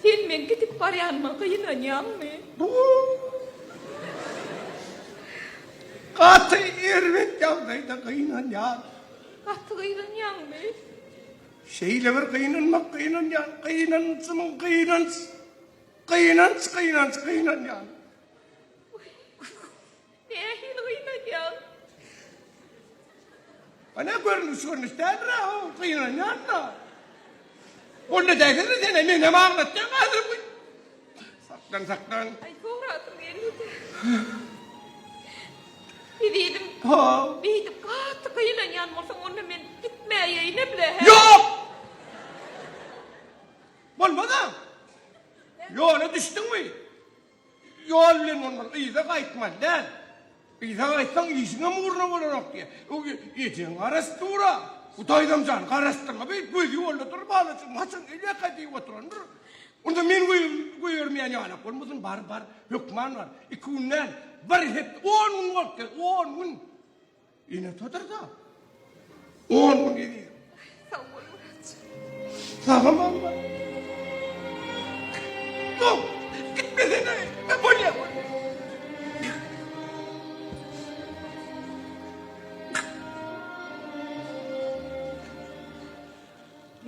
Sen men gidip barýanma gynanýarmy? Katı ermek ýagdaýda gynanýar. Gaty gynanýarmy? Şeýle bir gynanmak gynanýar, gynanýar. Nähil gynanýar? Ana görnüşler o gynanýar da. Onda dägeli sene mene maňlatdan gazyr bu. Saklan. Ay soratym geldi. Diýdim. Beýdip gaty gynanýan bolsaň onda men gitmäýeýine bile. Yok! Bolmada. Yola düşdün mü? Yol bilen olmaz. İza gaýtmaz lan. İza gaýtsaň işiňe murna bolarak diye. O ýetiň arastura. Utaýdamjan garastyrma beýt gözi ýolda durup alasyn. Haçan elek diýip oturandyr. Onda men goýurmaýan ýana bolmasyn bar hökman var. 2 günden bir hep 10 gün boldy. 10 gün. Ine toturda. 10 gün idi. Sağ ol Murat. Sağlamam var. Yok, gitmesene. Ben bolya.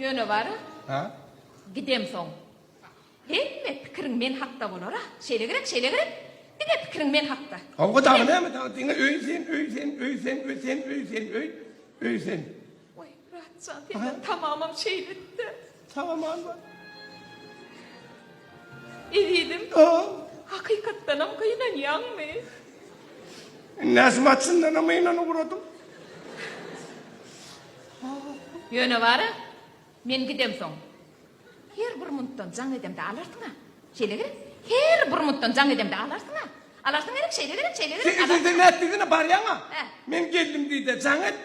Ýöne bara. Ha? Gidem soň. Hemme pikiriň men hakda bolar ha. Şeýle gerek. Dine pikiriň men hakda. Hawga dagy näme? Diňe öýsen. Oy Muratcan, sen tamamam şeýletdi. Tamam var. Edidim. Hakykatdanam gynanýarmy? Nazmatçyndan ama inanyp Ýöne bara. Men gidem soň. Her bir minutdan jaň edemde alarsyň ha. Şeýle gerek. Her bir minutdan jaň edemde alarsyň ha. Alarsyň gerek, şeýle gerek. Sen nätdigine barýaňa. Men geldim diýdi, jaň et.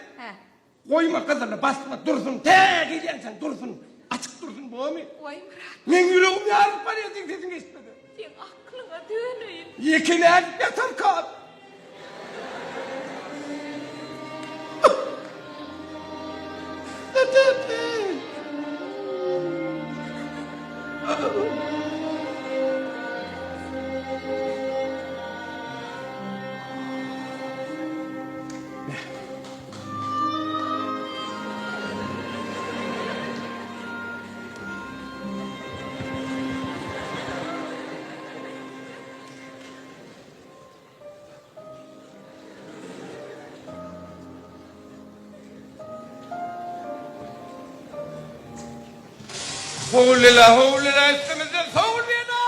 Koyma kadarına basma dursun. Tek gidersen dursun. Açık dursun boğmi. Oy Murat. Men yüreğim yarıp var ya sesin geçmedi. Sen aklına döneyim. Yekiler yatar kal. Howlila üstümüzde soğulmayana!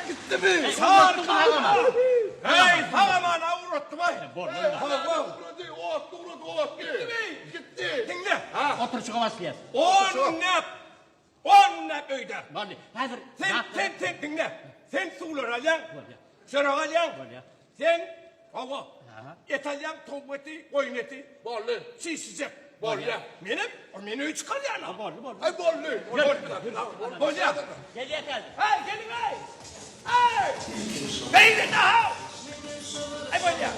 Gitti mi? Sağır kalma! Hey, sağaman avrattım ay! Gitti mi? Gitti! Dinle! Otur çıkamaz diye. 10 nep öyde! Hazır. Sen dinle! Sen suğular alayan! Şırak alayan! Sen hava! İtalyan tombeti, oyun eti, bollu, şişecek, bolya. Benim üç kal yana. Bollu. Ay bollu. Bolya. Gel yeter. Hey gelin hey. Hey. Beyler daha. Ay bolya.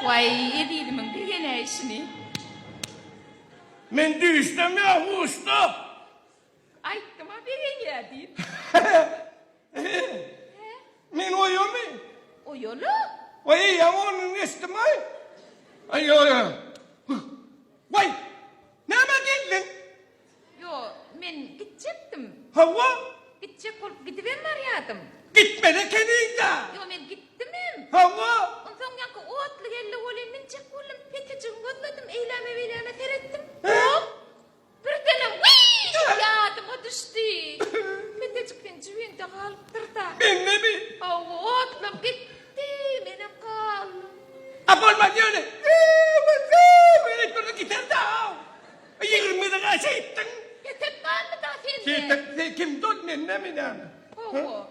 Vay edidimin degene işini. Men düştüm ya uçtum. Aytdım ha bereye deyip. Men oyum mu? O yolu. Vay ya onun istim ay. Ay ya. Vay. Nereye geldin? Yo men gidecektim. Hava. Gidecek olup gidivermeryadım. Gitmedi kendiydi. Yo men gittimim. Hava. Ondan yankı otlu geldi olayım men çek olayım. Peticim gözledim eyleme terettim. He? Hop. Bir tanem vii yadıma düştü. ýerde galypdyr da. Ben ne mi? Otlap gitti, benim kal. Apolma diyorlar. Böyle böyle gider da. 20 lira şey ettin. Tek kaldı da Sen kim tut men ne mi yani? Oho.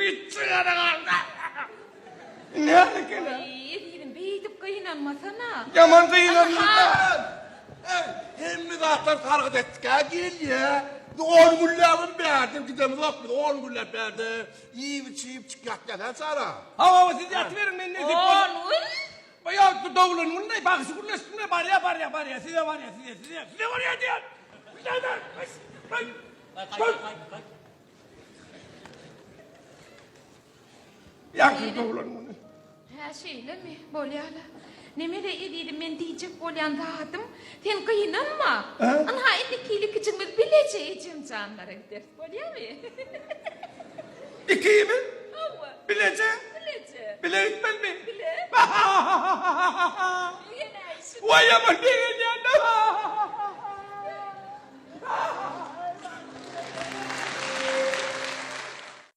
Gitsin ara. Ne hareketi? Yedim beytip kıyınanmasana. Yaman kıyılanmadan. Hem mi zaten sargıt ettik ha gel ya. 10 güllabın verdim gidemiz yapmadı 10 güllab verdi. Yiyip içip çıkart ya sana. Hava siz yatıverin ben ne diyeyim. Onul. Ya davulun bunu ne bak şu üstüne var ya size var ya size var ya diyor. Birader. Yakın davulun bunu. Ha şeyle mi bolyala? Nemere ediydim men diyecek bolyan dağıdım. Sen kıyınanma. Anha 50 kilik içimiz bileceğim canlara gider. Bolya mı? İkiyi mi? Hava. Bileceğim. Bileceğim. Bile gitmem mi? Bile. Vay aman beni